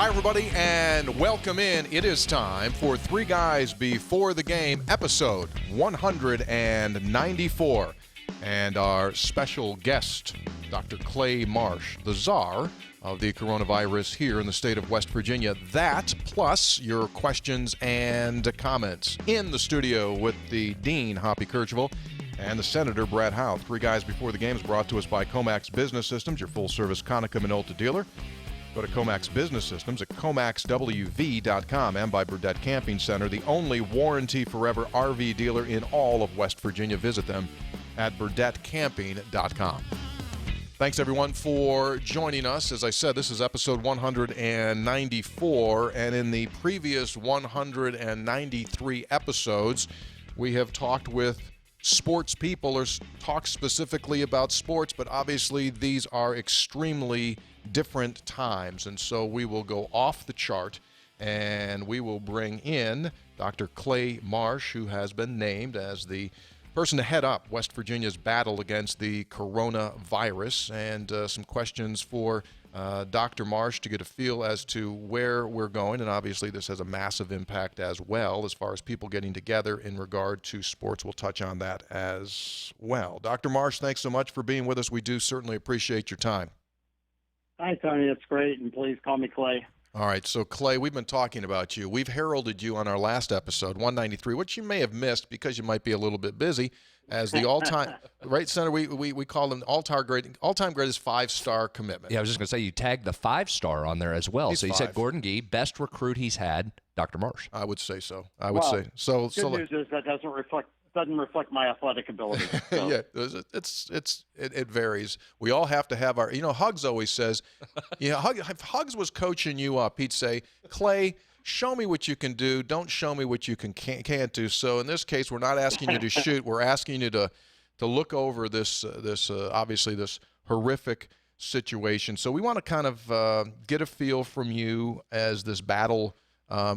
Hi, everybody, and welcome in. It is time for Three Guys Before the Game, episode 194. And our special guest, Dr. Clay Marsh, the Czar of the coronavirus here in the state of West Virginia. That, plus your questions and comments in the studio with the Dean, Hoppy, Kercheval, and the Senator, Brad Howe. Three Guys Before the Game is brought to us by Comax Business Systems, your full-service Konica Minolta dealer. Go to Comax Business Systems at comaxwv.com, and by Burdett Camping Center, the only warranty forever RV dealer in all of West Virginia. Visit them at burdettcamping.com. Thanks, everyone, for joining us. As I said, this is episode 194, and in the previous 193 episodes, we have talked with sports people or talked specifically about sports, but obviously these are extremely different times, and so we will go off the chart and we will bring in Dr. Clay Marsh, who has been named as the person to head up West Virginia's battle against the coronavirus, and some questions for Dr. Marsh to get a feel as to where we're going. And obviously this has a massive impact as well as far as people getting together in regard to sports. We'll touch on that as well. Dr. Marsh, thanks so much for being with us. We do certainly appreciate your time. Hi, Tony. It's great, and please call me Clay. All right, so Clay, we've been talking about you. We've heralded you on our last episode, 193, which you may have missed because you might be a little bit busy, as the all-time, right, Senator, we call them all-time greatest five-star commitment. Yeah, I was just going to say, you tagged the five-star on there as well. He's so you five. said Gordon Gee, best recruit he's had, Dr. Marsh. I would say so. Good news is that doesn't reflect my athletic ability. So. Yeah, it varies. We all have to have our, Hugs always says, if Hugs was coaching you up, he'd say, Clay, show me what you can do. Don't show me what you can't do. So in this case, we're not asking you to shoot. We're asking you to look over this obviously this horrific situation. So we want to kind of get a feel from you as this battle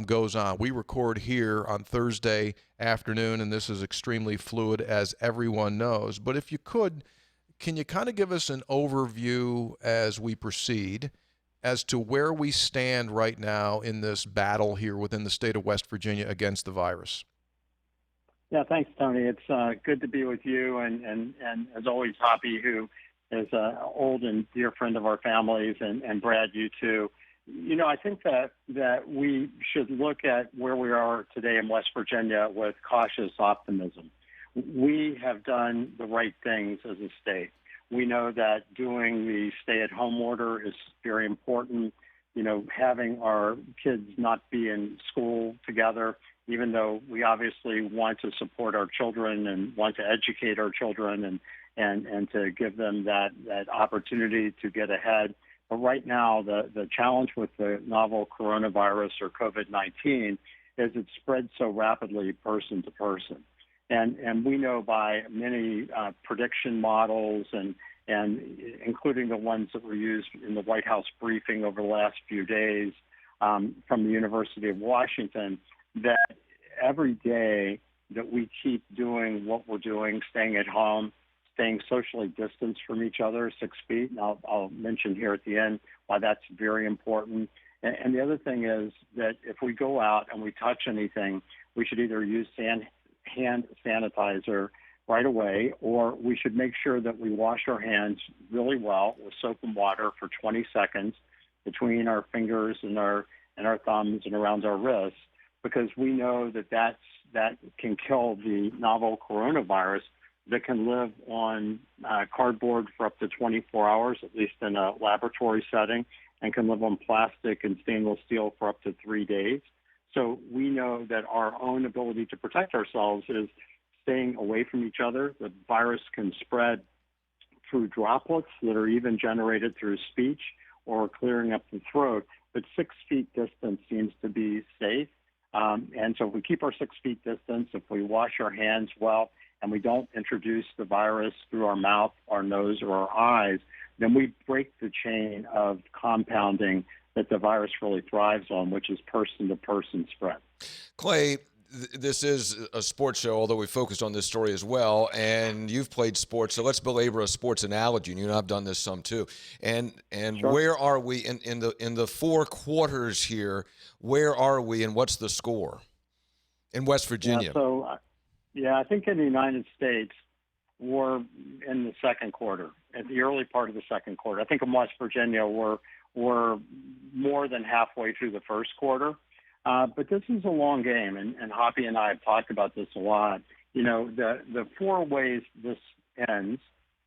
goes on. We record here on Thursday afternoon, and this is extremely fluid, as everyone knows. But if you could, can you kind of give us an overview as we proceed as to where we stand right now in this battle here within the state of West Virginia against the virus? Yeah, thanks, Tony. It's good to be with you, and as always, Hoppy, who is an old and dear friend of our families, and Brad, you too. I think that we should look at where we are today in West Virginia with cautious optimism. We have done the right things as a state. We know that doing the stay-at-home order is very important. Having our kids not be in school together, even though we obviously want to support our children and want to educate our children and to give them that opportunity to get ahead. But right now, the challenge with the novel coronavirus or COVID-19 is it spreads so rapidly person to person. And we know by many prediction models and including the ones that were used in the White House briefing over the last few days from the University of Washington, that every day that we keep doing what we're doing, staying at home, staying socially distanced from each other, 6 feet. And I'll mention here at the end why that's very important. And the other thing is that if we go out and we touch anything, we should either use hand sanitizer right away, or we should make sure that we wash our hands really well with soap and water for 20 seconds between our fingers and our thumbs and around our wrists, because we know that can kill the novel coronavirus that can live on cardboard for up to 24 hours, at least in a laboratory setting, and can live on plastic and stainless steel for up to 3 days. So we know that our own ability to protect ourselves is staying away from each other. The virus can spread through droplets that are even generated through speech or clearing up the throat, but 6 feet distance seems to be safe. And so if we keep our 6 feet distance, if we wash our hands well, and we don't introduce the virus through our mouth, our nose, or our eyes, then we break the chain of compounding that the virus really thrives on, which is person-to-person spread. Clay, this is a sports show, although we focused on this story as well. And you've played sports, so let's belabor a sports analogy. And you and I've done this some too. And Sure. where are we in the four quarters here? Where are we, and what's the score in West Virginia? Yeah, so, I think in the United States, we're in the second quarter, at the early part of the second quarter. I think in West Virginia, we're more than halfway through the first quarter. But this is a long game, and Hoppy and I have talked about this a lot. The four ways this ends,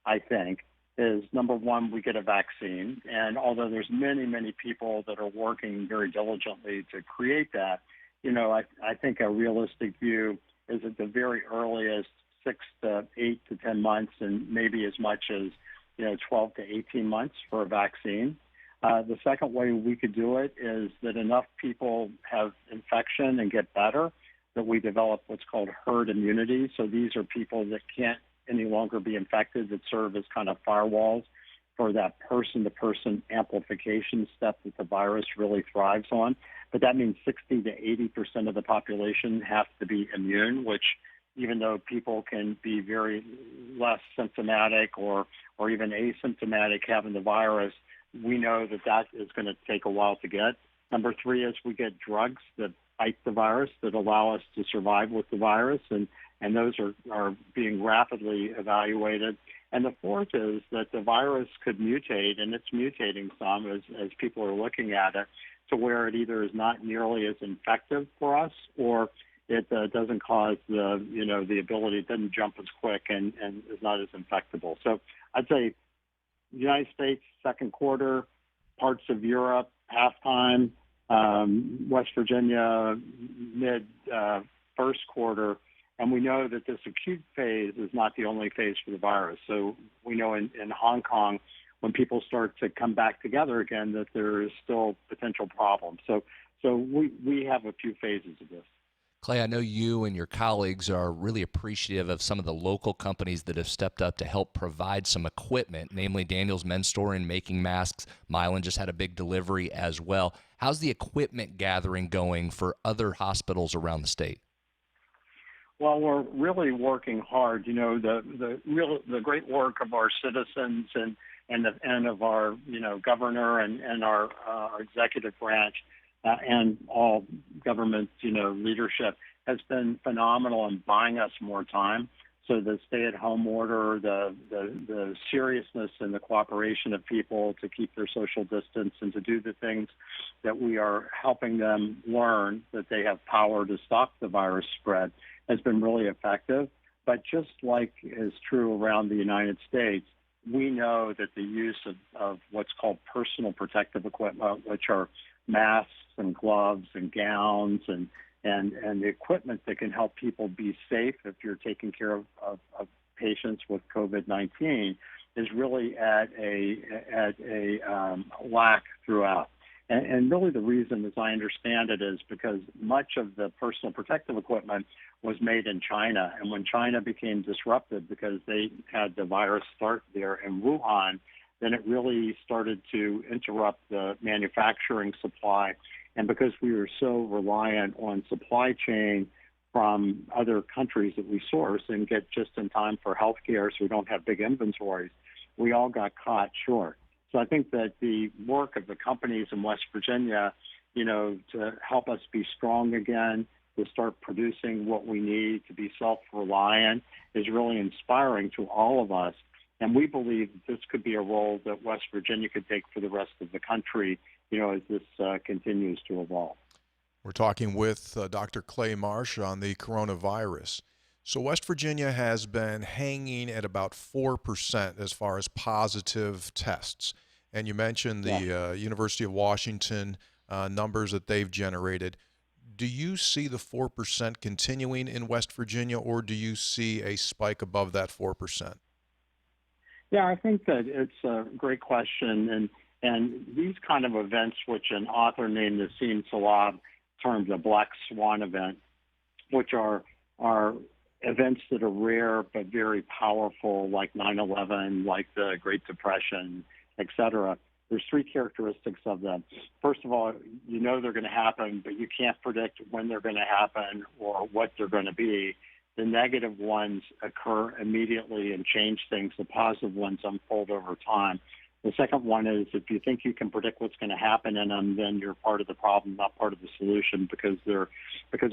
I think, is number one, we get a vaccine. And although there's many, many people that are working very diligently to create that, I think a realistic view is at the very earliest 6 to 8 to 10 months, and maybe as much as 12 to 18 months for a vaccine. The second way we could do it is that enough people have infection and get better that we develop what's called herd immunity. So these are people that can't any longer be infected, that serve as kind of firewalls for that person-to-person amplification step that the virus really thrives on. But that means 60 to 80% of the population have to be immune, which even though people can be very less symptomatic or even asymptomatic having the virus, we know that is going to take a while to get. Number three is we get drugs that fight the virus that allow us to survive with the virus, and those are being rapidly evaluated. And the fourth is that the virus could mutate, and it's mutating some as people are looking at it, to where it either is not nearly as infective for us, or it doesn't cause the ability, it doesn't jump as quick and is not as infectable. So I'd say United States, second quarter, parts of Europe, halftime, West Virginia, mid first quarter. And we know that this acute phase is not the only phase for the virus. So we know in Hong Kong, when people start to come back together again, that there is still potential problems. So we have a few phases of this. Clay, I know you and your colleagues are really appreciative of some of the local companies that have stepped up to help provide some equipment, namely Daniel's Men's Store in making masks. Milan just had a big delivery as well. How's the equipment gathering going for other hospitals around the state? Well, we're really working hard. The great work of our citizens and of our governor and our executive branch. And all government, leadership has been phenomenal in buying us more time. So the stay-at-home order, the seriousness and the cooperation of people to keep their social distance and to do the things that we are helping them learn that they have power to stop the virus spread has been really effective. But just like is true around the United States, we know that the use of what's called personal protective equipment, which are masks and gloves and gowns and the equipment that can help people be safe if you're taking care of patients with COVID-19, is really at a lack throughout. And really the reason, as I understand it, is because much of the personal protective equipment was made in China. And when China became disrupted because they had the virus start there in Wuhan, then it really started to interrupt the manufacturing supply. And because we were so reliant on supply chain from other countries that we source and get just in time for healthcare, so we don't have big inventories, we all got caught short. So I think that the work of the companies in West Virginia, to help us be strong again, to start producing what we need to be self-reliant, is really inspiring to all of us. And we believe that this could be a role that West Virginia could take for the rest of the country, as this continues to evolve. We're talking with Dr. Clay Marsh on the coronavirus. So West Virginia has been hanging at about 4% as far as positive tests. And you mentioned the University of Washington numbers that they've generated. Do you see the 4% continuing in West Virginia, or do you see a spike above that 4%? Yeah, I think that it's a great question. And these kind of events, which an author named Nassim Taleb termed a black swan event, which are events that are rare but very powerful, like 9/11, like the Great Depression, et cetera. there's three characteristics of them. First of all, you know they're going to happen, but you can't predict when they're going to happen or what they're going to be. The negative ones occur immediately and change things. The positive ones unfold over time. The second one is if you think you can predict what's going to happen in them, then you're part of the problem, not part of the solution, because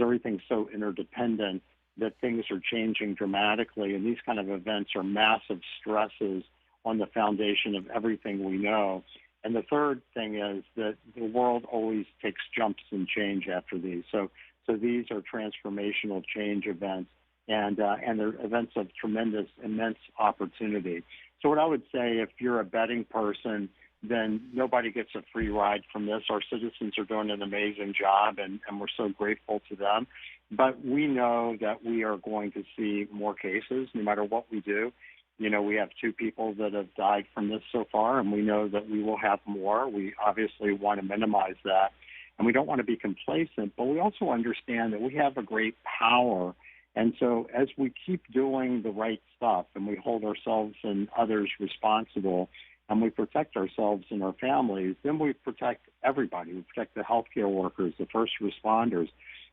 everything's so interdependent that things are changing dramatically. And these kind of events are massive stresses on the foundation of everything we know. And the third thing is that the world always takes jumps and change after these. So these are transformational change events. And they're events of tremendous, immense opportunity. So what I would say, if you're a betting person, then nobody gets a free ride from this. Our citizens are doing an amazing job, and we're so grateful to them. But we know that we are going to see more cases no matter what we do. You know, we have 2 people that have died from this so far, and we know that we will have more. We obviously want to minimize that, and we don't want to be complacent, but we also understand that we have a great power. And so as we keep doing the right stuff and we hold ourselves and others responsible and we protect ourselves and our families, then we protect everybody. We protect the healthcare workers, the first responders.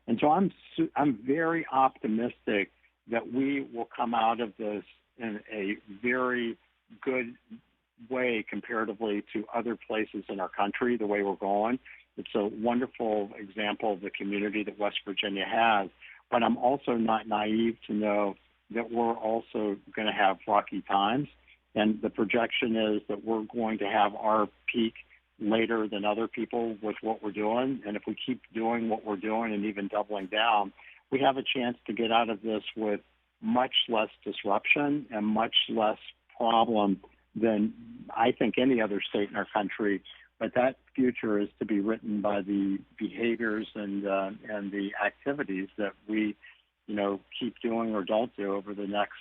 And so I'm very optimistic that we will come out of this in a very good way comparatively to other places in our country, the way we're going. It's a wonderful example of the community that West Virginia has. But I'm also not naive to know that we're also going to have rocky times. And the projection is that we're going to have our peak later than other people with what we're doing. And if we keep doing what we're doing and even doubling down, we have a chance to get out of this with much less disruption and much less problem than I think any other state in our country. But that future is to be written by the behaviors and the activities that we, keep doing or don't do over the next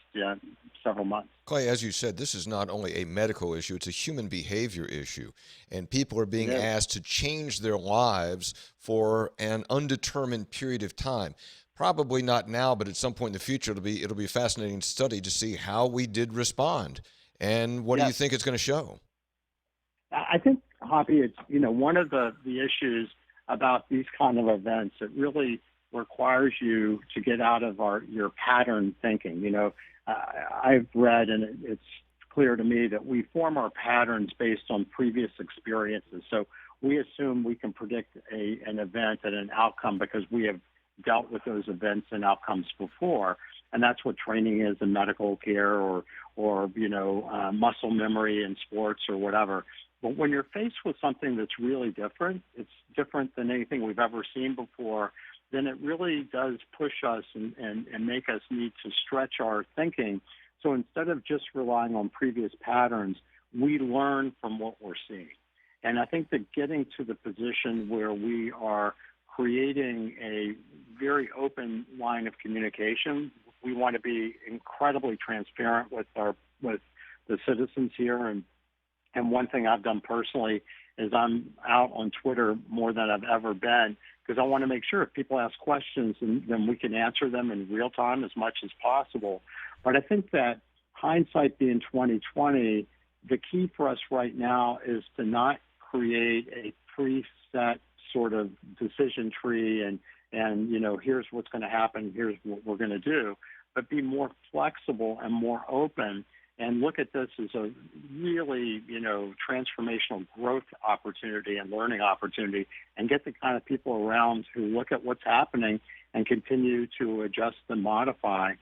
several months. Clay, as you said, this is not only a medical issue, it's a human behavior issue. And people are being asked to change their lives for an undetermined period of time. Probably not now, but at some point in the future, it'll be a fascinating study to see how we did respond. And what do you think it's going to show? I think, Hoppy, it's, one of the issues about these kind of events, it really requires you to get out of your pattern thinking. I've read, and it's clear to me that we form our patterns based on previous experiences. So we assume we can predict an event and an outcome because we have dealt with those events and outcomes before. And that's what training is in medical care or muscle memory in sports or whatever. But when you're faced with something that's really different, it's different than anything we've ever seen before, then it really does push us and make us need to stretch our thinking. So instead of just relying on previous patterns, we learn from what we're seeing. And I think that getting to the position where we are creating a very open line of communication, we want to be incredibly transparent with the citizens here. And one thing I've done personally is I'm out on Twitter more than I've ever been because I want to make sure if people ask questions, and then we can answer them in real time as much as possible. But I think that hindsight being 2020, the key for us right now is to not create a preset sort of decision tree and here's what's going to happen, here's what we're going to do, but be more flexible and more open and look at this as a really, transformational growth opportunity and learning opportunity and get the kind of people around who look at what's happening and continue to adjust and modify,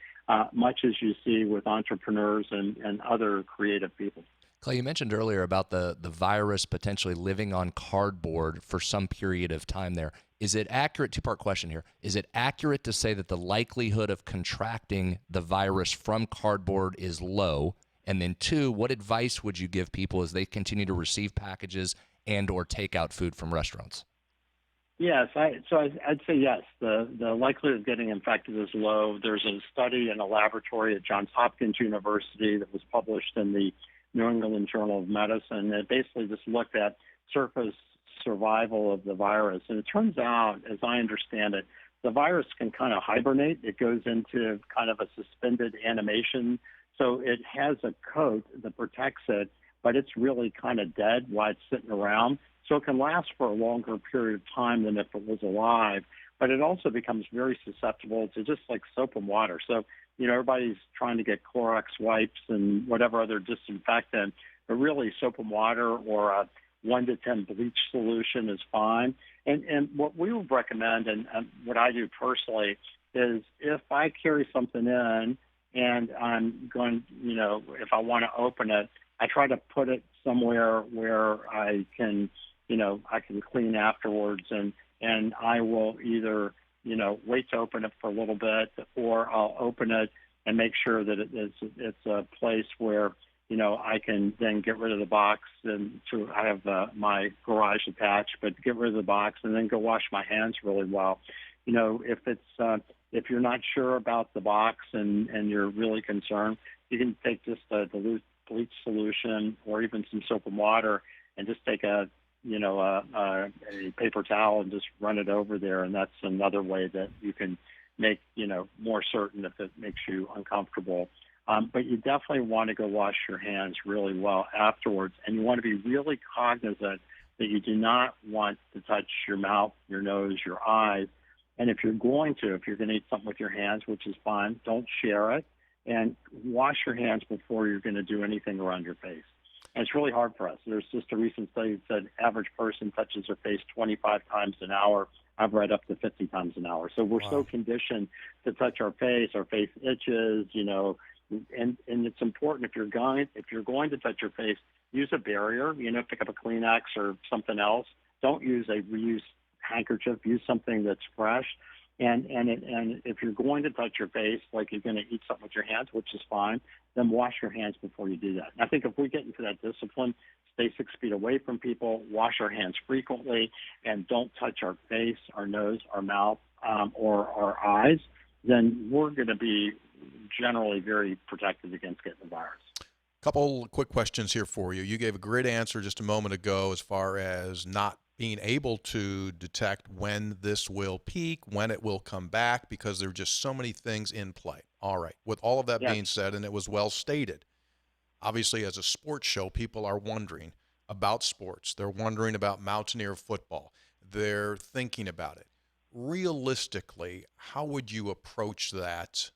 much as you see with entrepreneurs and other creative people. Clay, you mentioned earlier about the virus potentially living on cardboard for some period of time there. Is it accurate, two-part question here, is it accurate to say that the likelihood of contracting the virus from cardboard is low? And then 2, what advice would you give people as they continue to receive packages and or take out food from restaurants? Yes, I'd say yes. The likelihood of getting infected is low. There's a study in a laboratory at Johns Hopkins University that was published in the New England Journal of Medicine that basically just looked at surface survival of the virus. And it turns out, as I understand it, the virus can kind of hibernate. It goes into kind of a suspended animation. So it has a coat that protects it, but it's really kind of dead while it's sitting around. So it can last for a longer period of time than if it was alive, but it also becomes very susceptible to just like soap and water. So, everybody's trying to get Clorox wipes and whatever other disinfectant, but really soap and water or a 1 to 10 bleach solution is fine. And what we would recommend, and what I do personally, is if I carry something in and I'm going, if I want to open it, I try to put it somewhere where I can, I can clean afterwards, and I will either, wait to open it for a little bit, or I'll open it and make sure that it's a place where, I can then get rid of the box, and I have my garage attached, but get rid of the box and then go wash my hands really well. If you're not sure about the box and you're really concerned, you can take just a dilute bleach solution or even some soap and water and just take a paper towel and just run it over there. And that's another way that you can make, more certain if it makes you uncomfortable. But you definitely want to go wash your hands really well afterwards. And you want to be really cognizant that you do not want to touch your mouth, your nose, your eyes. And if you're going to eat something with your hands, which is fine, don't share it. And wash your hands before you're going to do anything around your face. And it's really hard for us. There's just a recent study that said average person touches their face 25 times an hour. I've read up to 50 times an hour. So we're so conditioned to touch our face itches, and it's important if you're going to touch your face, use a barrier, pick up a Kleenex or something else. Don't use a reused handkerchief, use something that's fresh. And if you're going to touch your face, like you're going to eat something with your hands, which is fine, then wash your hands before you do that. And I think if we get into that discipline, stay 6 feet away from people, wash our hands frequently, and don't touch our face, our nose, our mouth, or our eyes, then we're going to be generally very protected against getting the virus. Couple quick questions here for you. You gave a great answer just a moment ago as far as not being able to detect when this will peak, when it will come back, because there are just so many things in play. All right. With all of that being said, and it was well stated, obviously as a sports show, people are wondering about sports. They're wondering about Mountaineer football. They're thinking about it. Realistically, how would you approach that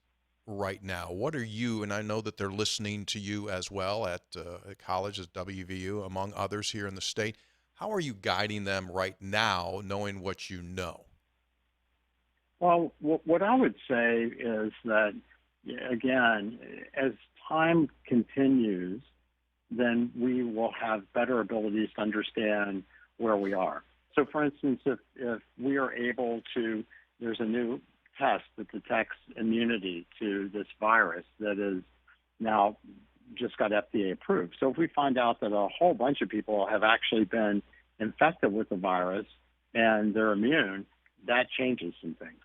right now? What are you, and I know that they're listening to you as well at college, at WVU, among others here in the state. How are you guiding them right now, knowing what you know? Well, what I would say is that, again, as time continues, then we will have better abilities to understand where we are. So, for instance, if we are able to, there's a new test that detects immunity to this virus that is now just got FDA approved. So if we find out that a whole bunch of people have actually been infected with the virus and they're immune, that changes some things.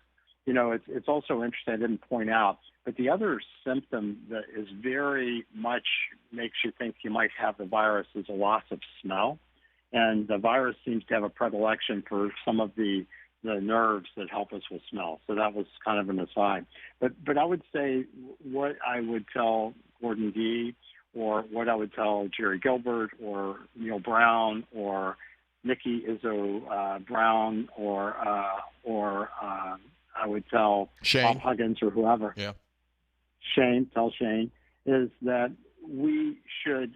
It's also interesting, I didn't point out, but the other symptom that is very much makes you think you might have the virus is a loss of smell. And the virus seems to have a predilection for some of the nerves that help us with smell. So that was kind of an aside. But I would say what I would tell Gordon Gee, or what I would tell Jerry Gilbert or Neil Brown or Nikki Izzo Brown or I would tell Shane. Bob Huggins or whoever. Yeah. Tell Shane, is that we should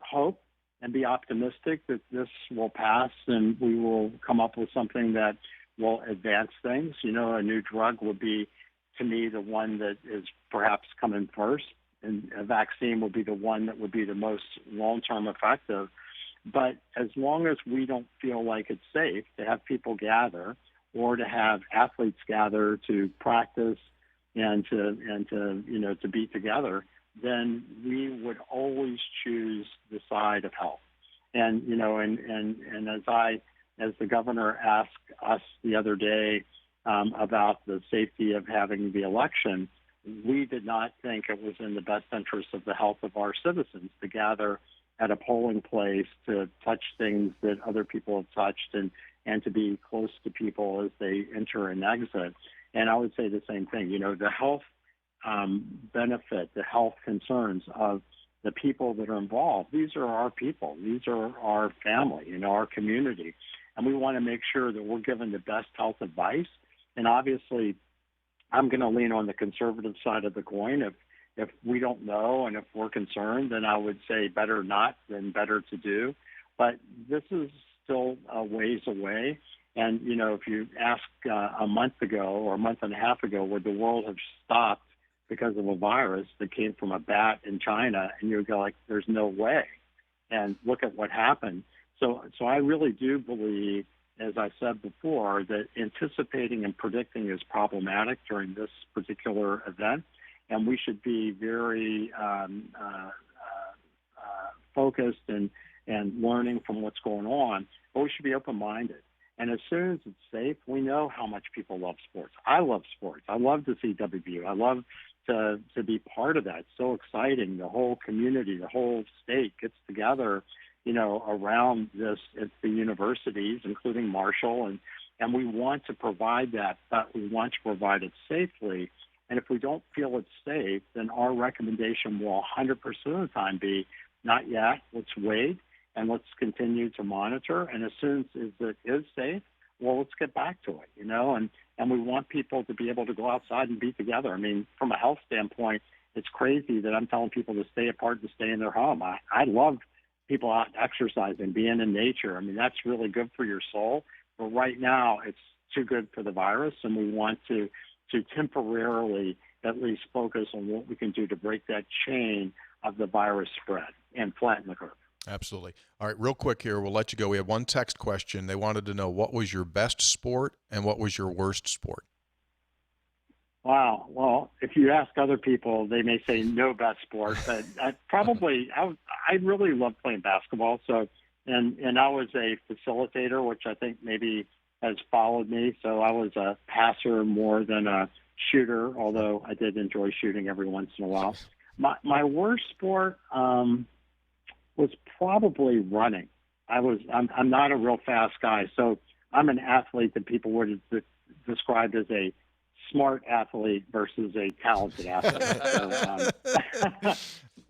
hope and be optimistic that this will pass and we will come up with something that will advance things. A new drug would be, to me, the one that is perhaps coming first, and a vaccine would be the one that would be the most long-term effective. But as long as we don't feel like it's safe to have people gather or to have athletes gather to practice and to be together, then we would always choose the side of health. And as the governor asked us the other day about the safety of having the election, we did not think it was in the best interest of the health of our citizens to gather at a polling place to touch things that other people have touched and to be close to people as they enter and exit. And I would say the same thing. The health benefit, the health concerns of the people that are involved. These are our people. These are our family, our community. And we want to make sure that we're given the best health advice. And obviously, I'm going to lean on the conservative side of the coin. If we don't know and if we're concerned, then I would say better not than better to do. But this is still a ways away. And, if you ask a month ago or a month and a half ago, would the world have stopped because of a virus that came from a bat in China? And you would go like, there's no way. And look at what happened. So I really do believe, as I said before, that anticipating and predicting is problematic during this particular event. And we should be very focused and learning from what's going on, but we should be open-minded. And as soon as it's safe, we know how much people love sports. I love sports. I love to see WVU. I love to be part of that. It's so exciting. The whole community, the whole state gets together, around this at the universities, including Marshall, and we want to provide that, but we want to provide it safely. And if we don't feel it's safe, then our recommendation will 100% of the time be, not yet, let's wait, and let's continue to monitor. And as soon as it is safe, well, let's get back to it, and we want people to be able to go outside and be together. I mean, from a health standpoint, it's crazy that I'm telling people to stay apart, to stay in their home. I love people out exercising, being in nature. I mean, that's really good for your soul. But right now, it's too good for the virus, and we want to temporarily at least focus on what we can do to break that chain of the virus spread and flatten the curve. Absolutely. All right, real quick here, we'll let you go. We had one text question. They wanted to know what was your best sport and what was your worst sport? Wow. Well, if you ask other people, they may say no best sport, but I really love playing basketball. So, and I was a facilitator, which I think maybe has followed me. So I was a passer more than a shooter, although I did enjoy shooting every once in a while. My worst sport was probably running. I'm not a real fast guy, so I'm an athlete that people would describe as a smart athlete versus a talented athlete. So,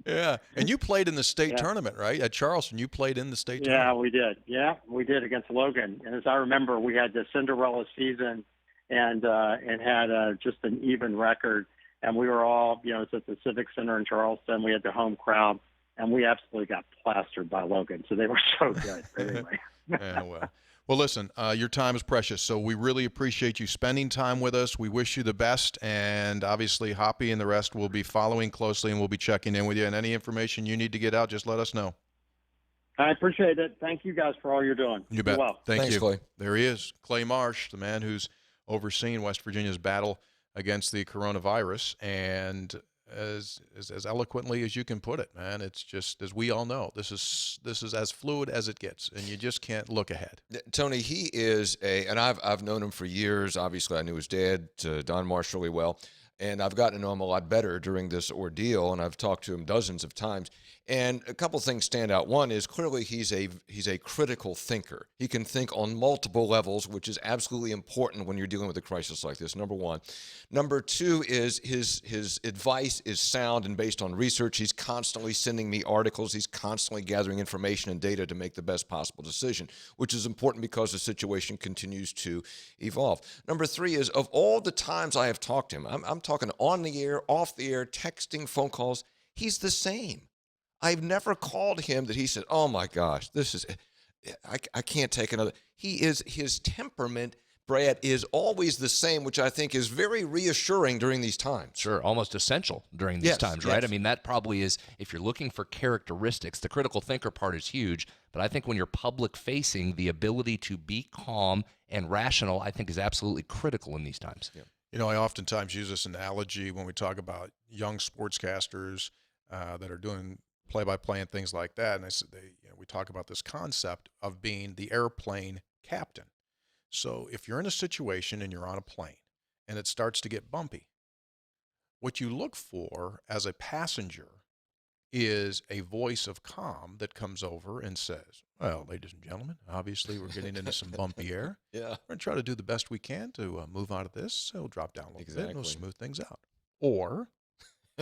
yeah, and you played in the state tournament, right? At Charleston, you played in the state tournament. Yeah, we did. Yeah, we did against Logan. And as I remember, we had the Cinderella season and had just an even record. And we were all, it's at the Civic Center in Charleston. We had the home crowd, and we absolutely got plastered by Logan. So they were so good. Anyway. Yeah, well, listen, your time is precious, so we really appreciate you spending time with us. We wish you the best, and obviously Hoppy and the rest will be following closely, and we'll be checking in with you. And any information you need to get out, just let us know. I appreciate it. Thank you guys for all you're doing. You bet. Well. Thanks, you, Clay. There he is, Clay Marsh, the man who's overseeing West Virginia's battle against the coronavirus, and as eloquently as you can put it, man. It's just, as we all know, this is as fluid as it gets, and you just can't look ahead. Tony, he is and I've known him for years. Obviously, I knew his dad, Don Marsh, really well, and I've gotten to know him a lot better during this ordeal, and I've talked to him dozens of times. And a couple of things stand out. One is clearly he's a critical thinker. He can think on multiple levels, which is absolutely important when you're dealing with a crisis like this, number one. Number two is his advice is sound and based on research. He's constantly sending me articles. He's constantly gathering information and data to make the best possible decision, which is important because the situation continues to evolve. Number three is, of all the times I have talked to him, I'm talking on the air, off the air, texting, phone calls, he's the same. I've never called him that he said, oh my gosh, I can't take another. His temperament, Brad, is always the same, which I think is very reassuring during these times. Sure, almost essential during these times, right? Yes. I mean, that probably is, if you're looking for characteristics, the critical thinker part is huge, but I think when you're public facing, the ability to be calm and rational, I think, is absolutely critical in these times. Yeah. I oftentimes use this analogy when we talk about young sportscasters that are doing play-by-play and things like that, and we talk about this concept of being the airplane captain. So if you're in a situation and you're on a plane and it starts to get bumpy, what you look for as a passenger is a voice of calm that comes over and says, well, ladies and gentlemen, obviously we're getting into some bumpy air. Yeah. We're going to try to do the best we can to move out of this. So we'll drop down a little bit and we'll smooth things out. Or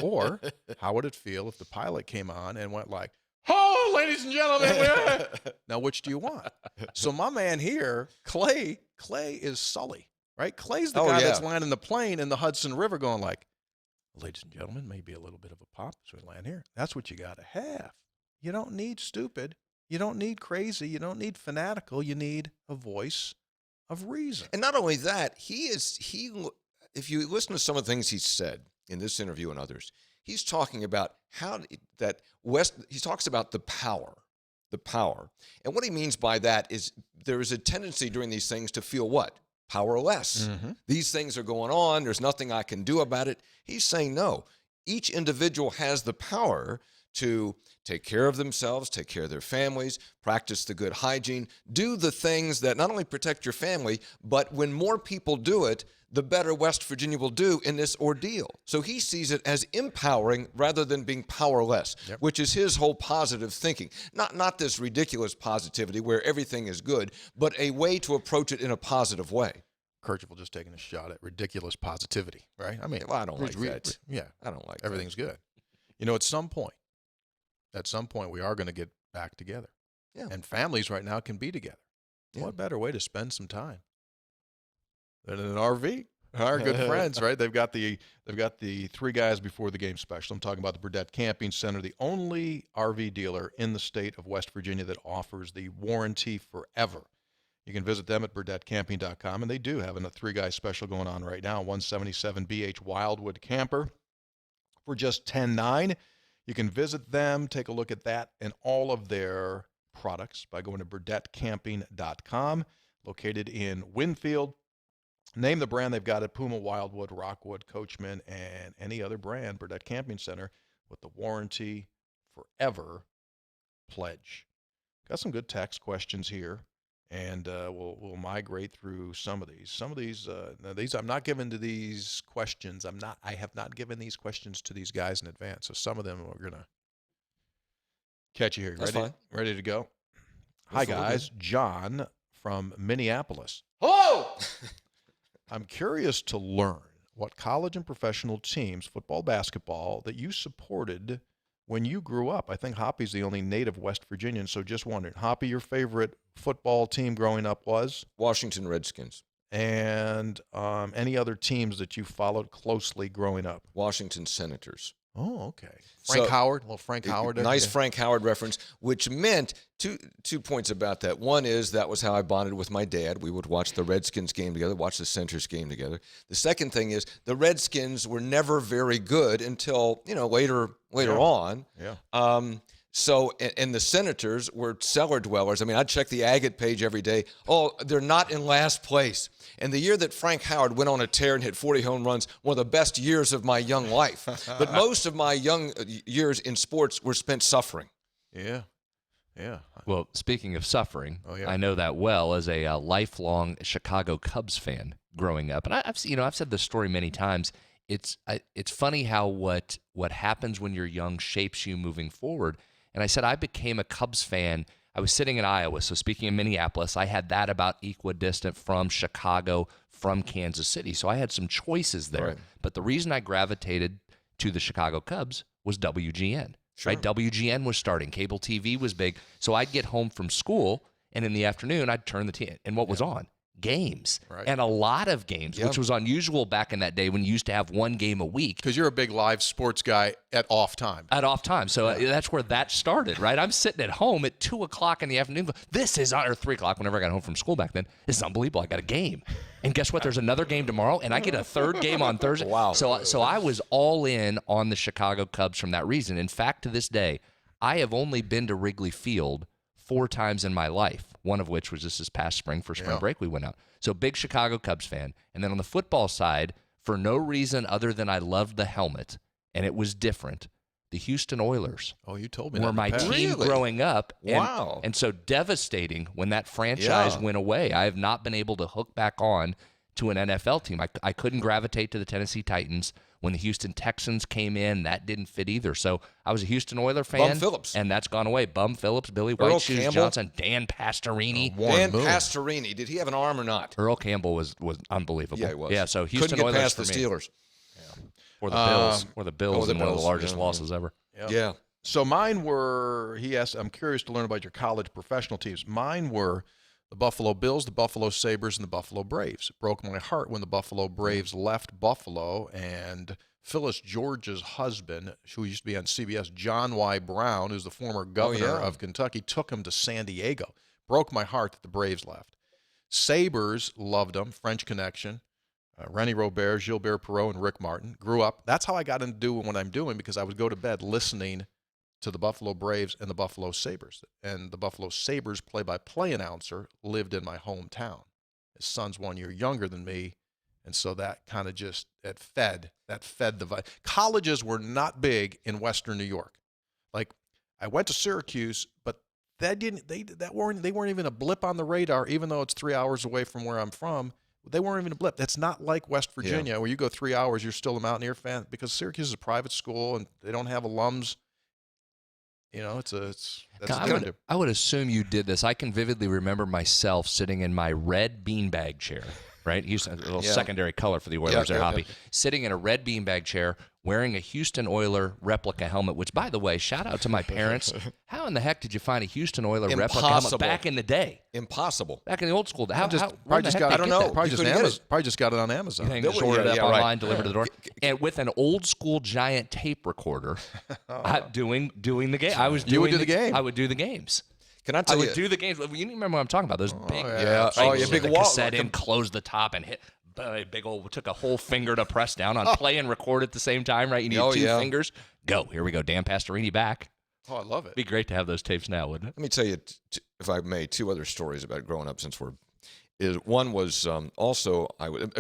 Or how would it feel if the pilot came on and went like, "Oh, ladies and gentlemen." Now, which do you want? So my man here, Clay is Sully, right? Clay's the guy that's landing the plane in the Hudson River going like, "Ladies and gentlemen, maybe a little bit of a pop as we land here." That's what you got to have. You don't need stupid. You don't need crazy. You don't need fanatical. You need a voice of reason. And not only that, if you listen to some of the things he said in this interview and others, he's talking about he talks about the power. And what he means by that is there is a tendency during these things to feel what? Powerless. Mm-hmm. These things are going on. There's nothing I can do about it. He's saying no. Each individual has the power to take care of themselves, take care of their families, practice the good hygiene, do the things that not only protect your family, but when more people do it, the better West Virginia will do in this ordeal. So he sees it as empowering rather than being powerless, which is his whole positive thinking. Not this ridiculous positivity where everything is good, but a way to approach it in a positive way. Kercheval just taking a shot at ridiculous positivity, right? I mean, well, I don't like that. Yeah, I don't like everything's that. good. You know, at some point, we are going to get back together. Yeah. And families right now can be together. Yeah. What better way to spend some time than in an RV? Our good friends, right? They've got the 3 guys before the game special. I'm talking about the Burdett Camping Center, the only RV dealer in the state of West Virginia that offers the warranty forever. You can visit them at burdettcamping.com, and they do have a 3-guy special going on right now, 177 BH Wildwood Camper for just $10,900. You can visit them, take a look at that and all of their products by going to burdettcamping.com, located in Winfield. Name the brand they've got at Puma, Wildwood, Rockwood, Coachman, and any other brand, Burdett Camping Center, with the warranty forever pledge. Got some good text questions here, and we'll migrate through some of these. Some of these, I'm not giving to these questions. I have not given these questions to these guys in advance. So some of them we're gonna catch you here. That's fine. Ready to go? Hi guys, John from Minneapolis. Oh! I'm curious to learn what college and professional teams, football, basketball, that you supported when you grew up. I think Hoppy's the only native West Virginian, so just wondering. Hoppy, your favorite football team growing up was? Washington Redskins. And any other teams that you followed closely growing up? Washington Senators. Oh, okay. Frank Howard, Frank Howard. Nice Frank Howard reference, which meant two points about that. One is that was how I bonded with my dad. We would watch the Redskins game together, watch the Senators game together. The second thing is the Redskins were never very good until, later on. Yeah. So, and the Senators were cellar dwellers. I mean, I'd check the agate page every day. Oh, they're not in last place. And the year that Frank Howard went on a tear and hit 40 home runs, one of the best years of my young life. But most of my young years in sports were spent suffering. Yeah. Well, speaking of suffering, I know that well as a lifelong Chicago Cubs fan growing up. And I've said this story many times. It's funny how what happens when you're young shapes you moving forward. And I said I became a Cubs fan. I was sitting in Iowa, so speaking of Minneapolis, I had that about equidistant from Chicago, from Kansas City. So I had some choices there. Right. But the reason I gravitated to the Chicago Cubs was WGN. Sure. Right? WGN was starting. Cable TV was big. So I'd get home from school, and in the afternoon, I'd turn the TV. And what was on? Games. Right. And a lot of games, which was unusual back in that day when you used to have one game a week. Because you're a big live sports guy at off time. So that's where that started, right? I'm sitting at home at 2 o'clock in the afternoon. This is, or 3 o'clock whenever I got home from school back then. This is unbelievable. I got a game. And guess what? There's another game tomorrow, and I get a third game on Thursday. Wow. So I was all in on the Chicago Cubs from that reason. In fact, to this day, I have only been to Wrigley Field 4 times in my life, one of which was just this past spring for spring break we went out. So big Chicago Cubs fan. And then on the football side, for no reason other than I loved the helmet, and it was different, the Houston Oilers. Oh, you told me were that. my team growing up. Wow. And so devastating when that franchise went away. I have not been able to hook back on to an NFL team. I couldn't gravitate to the Tennessee Titans. When the Houston Texans came in, that didn't fit either. So I was a Houston Oiler fan. Bum Phillips. And that's gone away. Bum Phillips, Billy Earl White Shoes Campbell. Johnson, Dan Pastorini. Dan Pastorini. Did he have an arm or not? Earl Campbell was unbelievable. Yeah, he was. Yeah, so Houston Couldn't get Oilers past for the me. Steelers. Or the Bills. Or the Bills, the and one of the Bills, largest yeah. losses ever. Yep. Yeah. So mine were, he asked, I'm curious to learn about your college professional teams. Mine were the Buffalo Bills, the Buffalo Sabres, and the Buffalo Braves. It broke my heart when the Buffalo Braves left Buffalo, and Phyllis George's husband, who used to be on CBS, John Y. Brown, who's the former governor of Kentucky, took him to San Diego. Broke my heart that the Braves left. Sabres loved them, French Connection. Rennie Robert, Gilbert Perreault, and Rick Martin. Grew up. That's how I got into doing what I'm doing, because I would go to bed listening to the Buffalo Braves and the Buffalo Sabres. And the Buffalo Sabres play-by-play announcer lived in my hometown. His son's 1 year younger than me, and so that kind of just, that fed the vibe. Colleges were not big in Western New York. Like, I went to Syracuse, but they weren't even a blip on the radar, even though it's 3 hours away from where I'm from. They weren't even a blip. That's not like West Virginia, where you go 3 hours, you're still a Mountaineer fan, because Syracuse is a private school and they don't have alums. You know, I would assume you did this. I can vividly remember myself sitting in my red beanbag chair, right? Houston, a little secondary color for the Oilers there, Hoppy. Sitting in a red beanbag chair, wearing a Houston Oiler replica helmet, which, by the way, shout out to my parents. How in the heck did you find a Houston Oiler replica helmet back in the day? Impossible. Back in the old school. I don't know. Probably just got it on Amazon. You just ordered it up online, delivered to the door. And with an old school giant tape recorder, doing the game. I would do the game. I would do the games. Can I tell you? I would do the games. You remember what I'm talking about? Those big, big wall. Cassette in, close the top, and hit. Big old, took a whole finger to press down on play and record at the same time, right? You need two fingers. Go. Here we go. Dan Pastorini back. Oh, I love it. Be great to have those tapes now, wouldn't it? Let me tell you, if I may, two other stories about growing up. One was also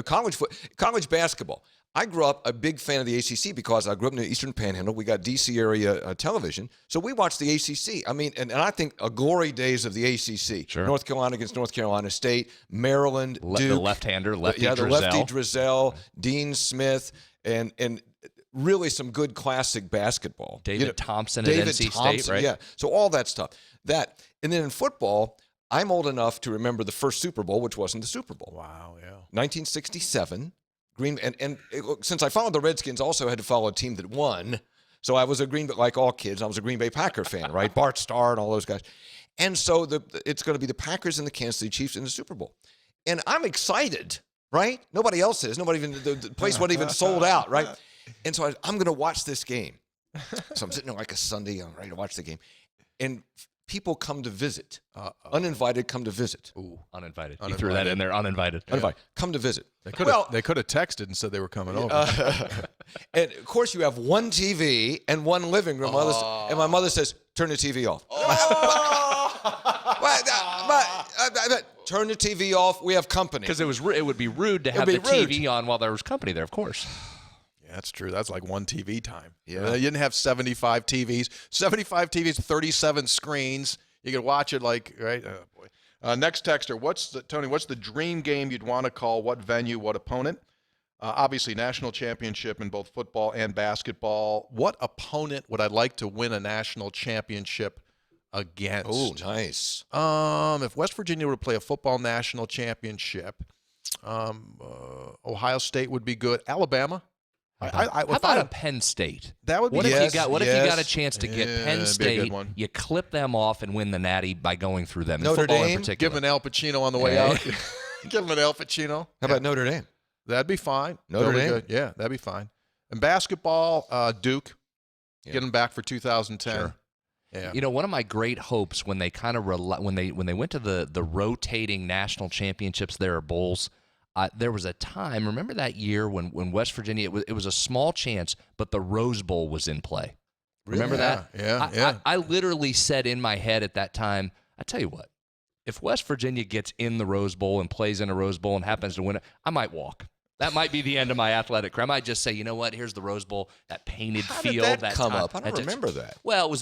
college basketball. I grew up a big fan of the ACC because I grew up in the Eastern Panhandle. We got D.C. area television, so we watched the ACC. I mean, and I think a glory days of the ACC. Sure. North Carolina against North Carolina State, Maryland, Duke. The left-hander, Lefty the Drizel. Lefty Drizel, Dean Smith, and really some good classic basketball. David Thompson at NC State, right? Yeah, so all that stuff. And then in football, I'm old enough to remember the first Super Bowl, which wasn't the Super Bowl. Wow, yeah. 1967. Since I followed the Redskins, also had to follow a team that won. So I was like all kids, I was a Green Bay Packer fan, right? Bart Starr and all those guys. And so it's going to be the Packers and the Kansas City Chiefs in the Super Bowl. And I'm excited, right? Nobody else is. The place wasn't even sold out, right? And so I'm going to watch this game. So I'm sitting there like a Sunday, I'm ready to watch the game. And people come to visit. Uninvited come to visit. Ooh, uninvited. You threw that in there, uninvited. Yeah. Uninvited. Come to visit. They could have texted and said they were coming over. And, of course, you have one TV and one living room. And my mother says, turn the TV off. Turn the TV off. We have company. Because it would be rude to have the TV on while there was company there, of course. That's true. That's like one TV time. Yeah. You didn't have 75 TVs. 75 TVs, 37 screens. You could watch it like, right? Oh, boy. Next texter, Tony, what's the dream game you'd want to call? What venue, what opponent? Obviously, national championship in both football and basketball. What opponent would I like to win a national championship against? Oh, nice. If West Virginia were to play a football national championship, Ohio State would be good. Alabama. How about a Penn State? That would be. What if you got a chance to get Penn State? You clip them off and win the Natty by going through them. Notre Dame. Give him an Al Pacino on the way out. Give him an Al Pacino. How about Notre Dame? That'd be fine. Notre Dame. Good. Yeah, that'd be fine. And basketball, Duke. Yeah. Get them back for 2010. Sure. Yeah. You know, one of my great hopes when they kind of when they went to the rotating national championships there, bowls. There was a time, remember that year when West Virginia, it was a small chance, but the Rose Bowl was in play. Remember that? Yeah. I literally said in my head at that time, I tell you what, if West Virginia gets in the Rose Bowl and plays in a Rose Bowl and happens to win it, I might walk. That might be the end of my athletic career. I might just say, you know what, here's the Rose Bowl, that painted field. How did that come up? I don't remember that. Well,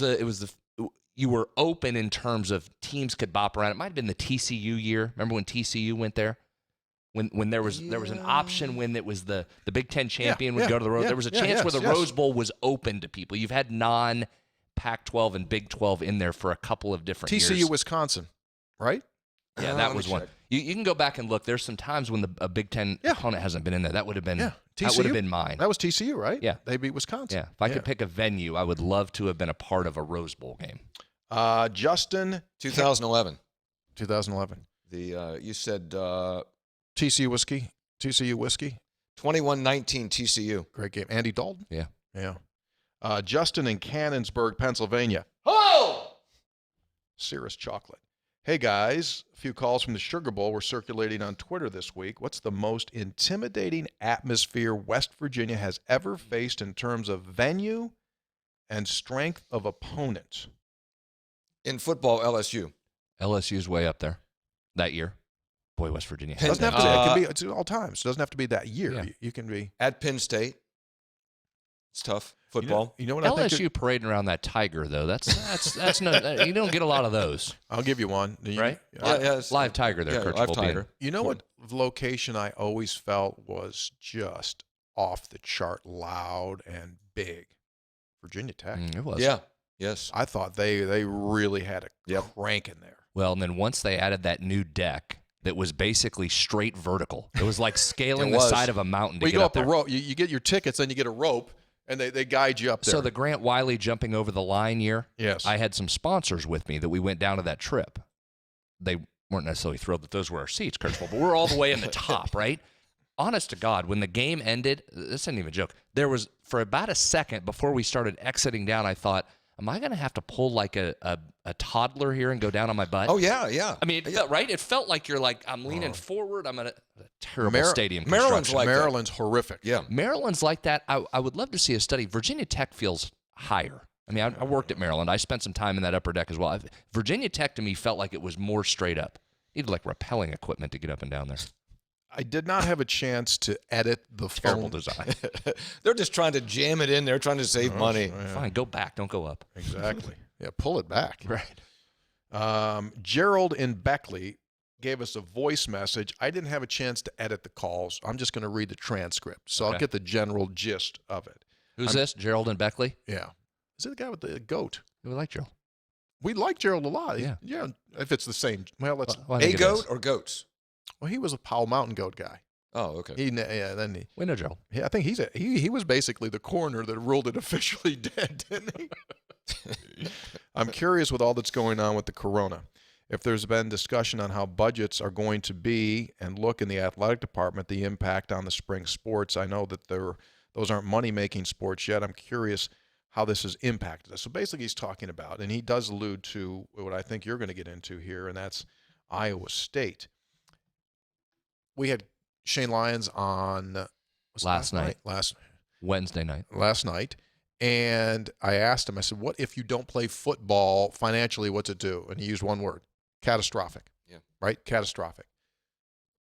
you were open in terms of teams could bop around. It might have been the TCU year. Remember when TCU went there? When there was an option when it was the Big Ten champion would go to the Rose. There was a chance where the Rose Bowl was open to people. You've had non-Pac-12 and Big 12 in there for a couple of different years. TCU, Wisconsin, right? Yeah, that was one. You can go back and look. There's some times when a Big Ten opponent hasn't been in there. That would have been that would have been mine. That was TCU, right? Yeah. They beat Wisconsin. Yeah. If I could pick a venue, I would love to have been a part of a Rose Bowl game. Justin. 2011. 2011. You said TCU whiskey. 21-19 TCU. Great game. Andy Dalton. Yeah. Justin in Cannonsburg, Pennsylvania. Oh! Cirrus chocolate. Hey, guys. A few calls from the Sugar Bowl were circulating on Twitter this week. What's the most intimidating atmosphere West Virginia has ever faced in terms of venue and strength of opponent? In football, LSU. LSU's way up there that year. Boy, West Virginia. Doesn't have to. It can be. It's all times. It doesn't have to be that year. Yeah. You can be at Penn State. It's tough. Football. You know what LSU I think? parading around that tiger though. That's no. You don't get a lot of those. I'll give you one. Right? Live tiger there. Yeah, live tiger. You know what location I always felt was just off the chart, loud and big? Virginia Tech. It was. Yeah. Yes. I thought they really had a crank in there. Well, and then once they added that new deck that was basically straight vertical, it was like scaling the side of a mountain to you get go up the there. rope. You get your tickets, then you get a rope, and they guide you up there. So the Grant Wiley jumping over the line year, yes, I had some sponsors with me that we went down to that trip. They weren't necessarily thrilled that those were our seats, Kercheval, but we're all the way in the top, right? Honest to God, when the game ended, this isn't even a joke, there was, for about a second before we started exiting down, I thought, am I going to have to pull like a toddler here and go down on my butt? Oh, yeah. I mean, right? It felt like you're like, I'm leaning forward. I'm at a terrible stadium construction. Maryland's horrific. Yeah. Maryland's like that. I would love to see a study. Virginia Tech feels higher. I mean, I worked at Maryland. I spent some time in that upper deck as well. Virginia Tech to me felt like it was more straight up. Needed like rappelling equipment to get up and down there. I did not have a chance to edit the Terrible phone. design. They're just trying to jam it in. They're trying to save money. Yeah. Fine, go back. Don't go up. Exactly. Yeah, pull it back. Right. Gerald in Beckley gave us a voice message. I didn't have a chance to edit the calls. I'm just going to read the transcript, so I'll get the general gist of it. Who's this? Gerald and Beckley? Yeah. Is it the guy with the goat? We like Gerald. We like Gerald a lot. Yeah. Yeah. If it's the same. Well, let's. A goat or goats? Well, he was a Powell Mountain Goat guy. Oh, okay. We know Gerald. Yeah, I think he was basically the coroner that ruled it officially dead, didn't he? I'm curious with all that's going on with the corona. If there's been discussion on how budgets are going to be and look in the athletic department, the impact on the spring sports. I know that those aren't money-making sports yet. I'm curious how this has impacted us. So basically he's talking about, and he does allude to what I think you're going to get into here, and that's Iowa State. We had Shane Lyons on last night. Wednesday night. Last night. And I asked him, I said, what if you don't play football financially, what's it do? And he used one word, catastrophic. Yeah. Right? Catastrophic.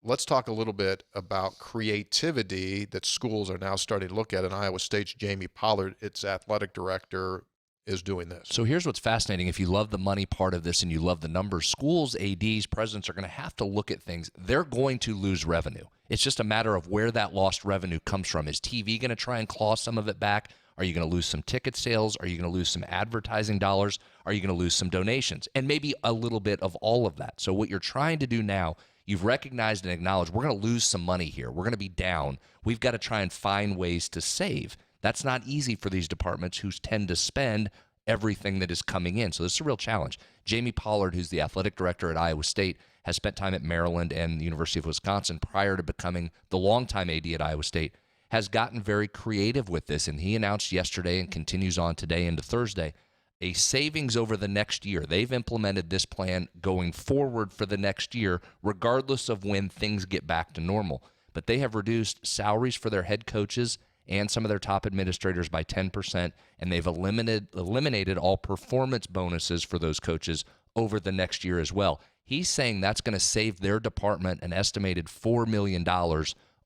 Let's talk a little bit about creativity that schools are now starting to look at. And Iowa State's Jamie Pollard, its athletic director, is doing this. So here's what's fascinating. If you love the money part of this and you love the numbers, schools, ADs, presidents are going to have to look at things. They're going to lose revenue. It's just a matter of where that lost revenue comes from. Is TV going to try and claw some of it back? Are you going to lose some ticket sales? Are you going to lose some advertising dollars? Are you going to lose some donations? And maybe a little bit of all of that. So what you're trying to do now, you've recognized and acknowledged we're going to lose some money here. We're going to be down. We've got to try and find ways to save. That's not easy for these departments who tend to spend everything that is coming in. So this is a real challenge. Jamie Pollard, who's the athletic director at Iowa State, has spent time at Maryland and the University of Wisconsin prior to becoming the longtime AD at Iowa State, has gotten very creative with this. And he announced yesterday and continues on today into Thursday, a savings over the next year. They've implemented this plan going forward for the next year, regardless of when things get back to normal. But they have reduced salaries for their head coaches and some of their top administrators by 10%, and they've eliminated all performance bonuses for those coaches over the next year as well. He's saying that's going to save their department an estimated $4 million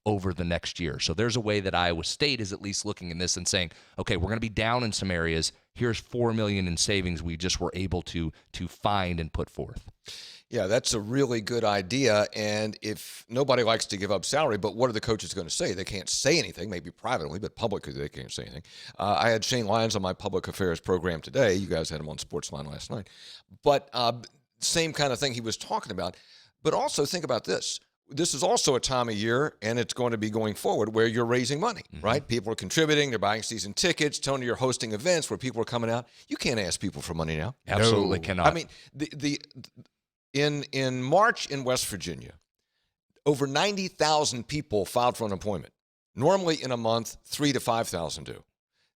over the next year. So there's a way that Iowa State is at least looking in this and saying, okay, we're going to be down in some areas. Here's $4 million in savings we just were able to find and put forth. Yeah, that's a really good idea. And if nobody likes to give up salary, but what are the coaches going to say? They can't say anything, maybe privately, but publicly they can't say anything. I had Shane Lyons on my public affairs program today. You guys had him on Sportsline last night. But same kind of thing he was talking about. But also think about this. This is also a time of year, and it's going to be going forward, where you're raising money, right? People are contributing. They're buying season tickets. Tony, you're hosting events where people are coming out. You can't ask people for money now. Absolutely cannot. I mean, in March in West Virginia, over 90,000 people filed for unemployment. Normally in a month, 3,000 to 5,000 do.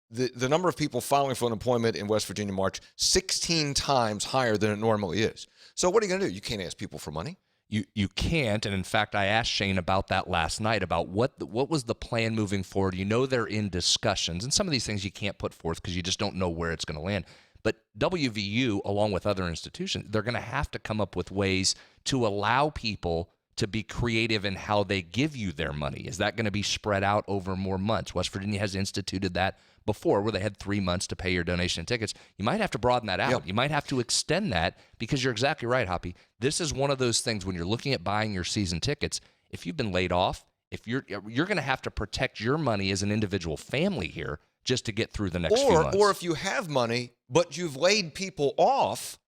The number of people filing for unemployment in West Virginia March, 16 times higher than it normally is. So what are you going to do? You can't ask people for money. You can't, and in fact, I asked Shane about that last night, about what was the plan moving forward. You know they're in discussions, and some of these things you can't put forth because you just don't know where it's going to land. But WVU, along with other institutions, they're going to have to come up with ways to allow people to be creative in how they give you their money. Is that going to be spread out over more months? West Virginia has instituted that before, where they had 3 months to pay your donation and tickets. You might have to broaden that out. Yep. You might have to extend that, because you're exactly right, Hoppy. This is one of those things when you're looking at buying your season tickets, if you've been laid off, if you're going to have to protect your money as an individual family here just to get through the next few months. Or if you have money, but you've laid people off,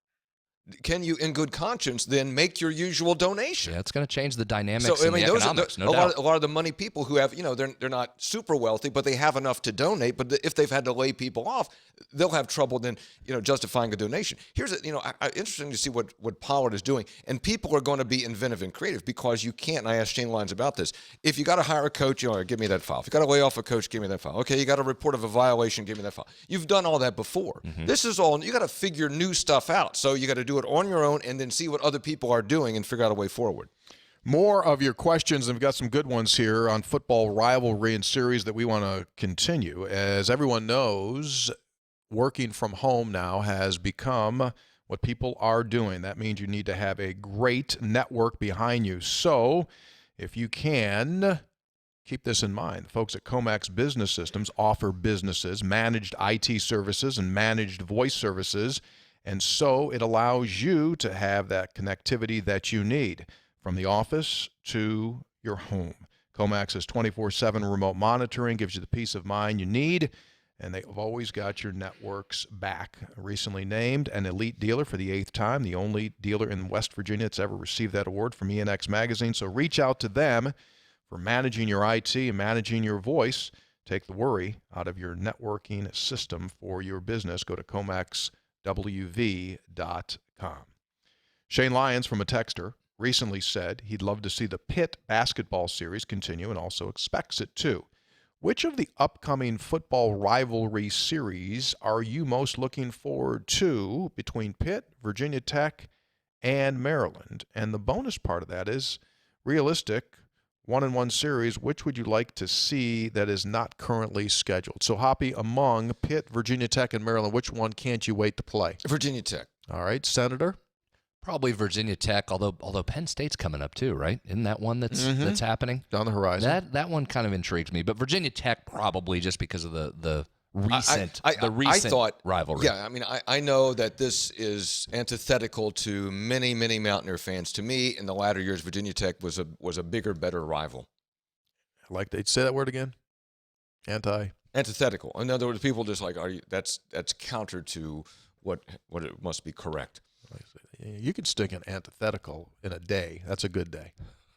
can you, in good conscience, then make your usual donation? Yeah, it's going to change the dynamics So, and the economics, no doubt. a lot of the money people who have, they're not super wealthy, but they have enough to donate. But if they've had to lay people off, they'll have trouble then, justifying a donation. Here's interesting to see what Pollard is doing. And people are going to be inventive and creative, because you can't, and I asked Shane Lyons about this, if you got to hire a coach, give me that file. If you got to lay off a coach, give me that file. Okay, you got a report of a violation, give me that file. You've done all that before. This is all, you got to figure new stuff out. So you got to do it on your own, and then see what other people are doing and figure out a way forward. More of your questions, and we've got some good ones here on football rivalry and series that we want to continue. As everyone knows, working from home now has become what people are doing. That means you need to have a great network behind you. So if you can, keep this in mind. Folks at Comax Business Systems offer businesses managed IT services and managed voice services. And so it allows you to have that connectivity that you need from the office to your home. Comax has 24/7 remote monitoring, gives you the peace of mind you need, and they've always got your networks back. Recently named an elite dealer for the 8th time, the only dealer in West Virginia that's ever received that award from ENX Magazine. So reach out to them for managing your IT and managing your voice. Take the worry out of your networking system for your business. Go to ComaxWV.com. Shane Lyons from a texter recently said he'd love to see the Pitt basketball series continue and also expects it to. Which of the upcoming football rivalry series are you most looking forward to between Pitt, Virginia Tech, and Maryland? And the bonus part of that is realistic, 1-on-1 series. Which would you like to see that is not currently scheduled? So, Hoppy, among Pitt, Virginia Tech, and Maryland, which one can't you wait to play? Virginia Tech. All right, Senator? Probably Virginia Tech, although Penn State's coming up too, right? Isn't that one that's happening? On the horizon. That one kind of intrigues me, but Virginia Tech probably just because of the recent rivalry. Yeah, I mean, I know that this is antithetical to many, many Mountaineer fans. To me, in the latter years, Virginia Tech was a bigger, better rival. Like they'd say that word again? Antithetical. In other words, people just like, that's counter to what it must be correct. You could stick an antithetical in a day. That's a good day.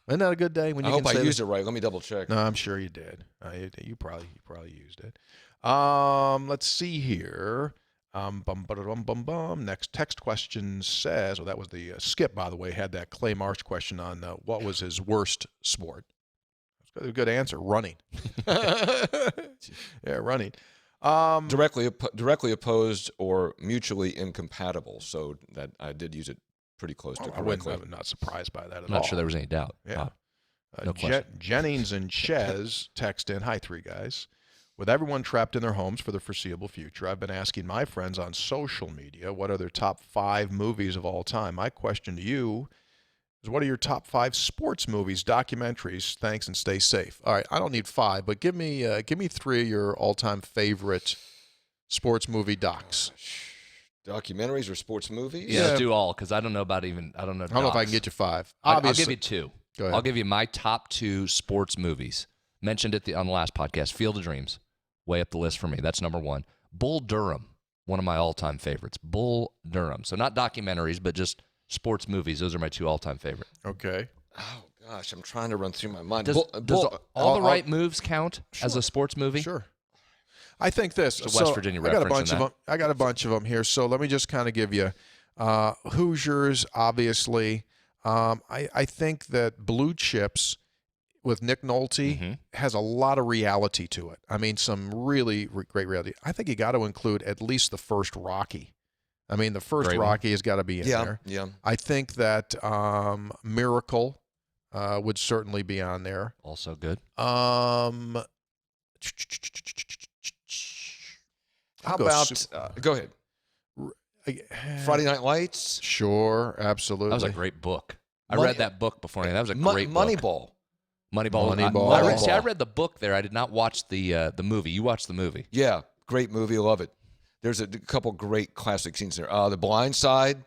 Isn't that a good day? When you I hope can I say used it right. Let me double check. No, I'm sure you did. You probably used it. Let's see here. Next text question says, that was the Skip, by the way, had that Clay Marsh question on what was his worst sport. That's a good answer. Running. Yeah, running. Directly opposed or mutually incompatible. So that I did use it pretty close to correctly. I'm not surprised by that at all. I'm not sure there was any doubt. Yeah. No question. Jennings and Chez text in, hi, three guys. With everyone trapped in their homes for the foreseeable future, I've been asking my friends on social media what are their top 5 movies of all time. My question to you is, what are your top 5 sports movies, documentaries? Thanks, and stay safe. All right, I don't need 5, but give me 3 of your all-time favorite sports movie docs. Documentaries or sports movies? Yeah, do all, because I don't know if I can get you 5. I'll give you 2. Go ahead. I'll give you my top 2 sports movies. Mentioned it on the last podcast. Field of Dreams, way up the list for me. That's number 1. Bull Durham, one of my all-time favorites. Bull Durham. So not documentaries, but just sports movies. Those are my 2 all-time favorite. Okay. Oh gosh, I'm trying to run through my mind. Does all the right moves count as a sports movie? Sure. I think this. There's a West Virginia I got a reference bunch in of them. I got a bunch of them here. So let me just kind of give you Hoosiers, obviously. I think that Blue Chips with Nick Nolte has a lot of reality to it. I mean, some really great reality. I think you got to include at least the first Rocky. I mean, the first Rocky has got to be in there. Yeah. I think that Miracle would certainly be on there. Also good. How about go ahead. Friday Night Lights? Sure, absolutely. That was a great book. I read that book before. That was a great book. Moneyball. Moneyball. I read the book there. I did not watch the movie. You watched the movie. Yeah, great movie. Love it. There's a couple great classic scenes there. The Blind Side,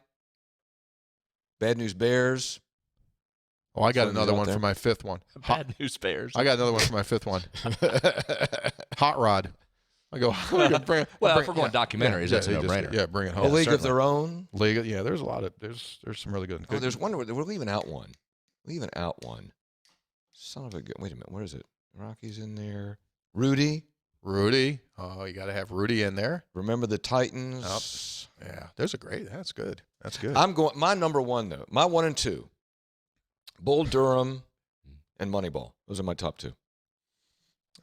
Bad News Bears. Oh, I got another one for my 5th one. Bad News Bears. I got another one for my 5th one. Hot Rod. I go. If we're going documentaries, that's a no-brainer. Yeah, bring it home. A League of Their Own. Yeah, there's a lot of there's some really good. Oh, there's one. We're leaving out one. Son of a gun. Wait a minute. What is it? Rocky's in there. Rudy. Oh, you got to have Rudy in there. Remember the Titans. Yeah, that's good. That's good. I'm going. My number one though. My 1 and 2. Bull Durham and Moneyball. Those are my top 2.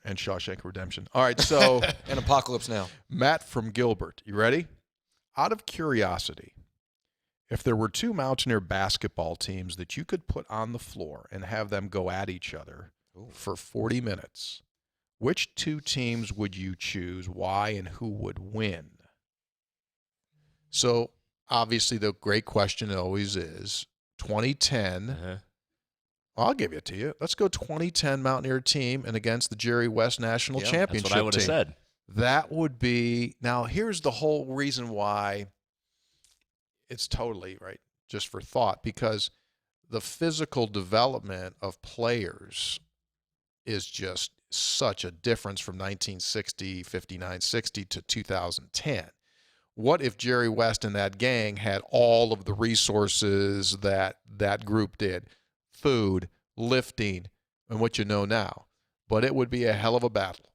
And Shawshank Redemption. All right, so and Apocalypse Now. Matt from Gilbert, you ready? Out of curiosity, if there were 2 Mountaineer basketball teams that you could put on the floor and have them go at each other for 40 minutes, which 2 teams would you choose? Why and who would win? So obviously the great question always is 2010. I'll give it to you. Let's go 2010 Mountaineer team and against the Jerry West National Championship That's what I would have said. That would be – now here's the whole reason why it's totally right, just for thought, because the physical development of players is just such a difference from 1960, 59, 60 to 2010. What if Jerry West and that gang had all of the resources that that group did? Food, lifting, and what you know now. But it would be a hell of a battle.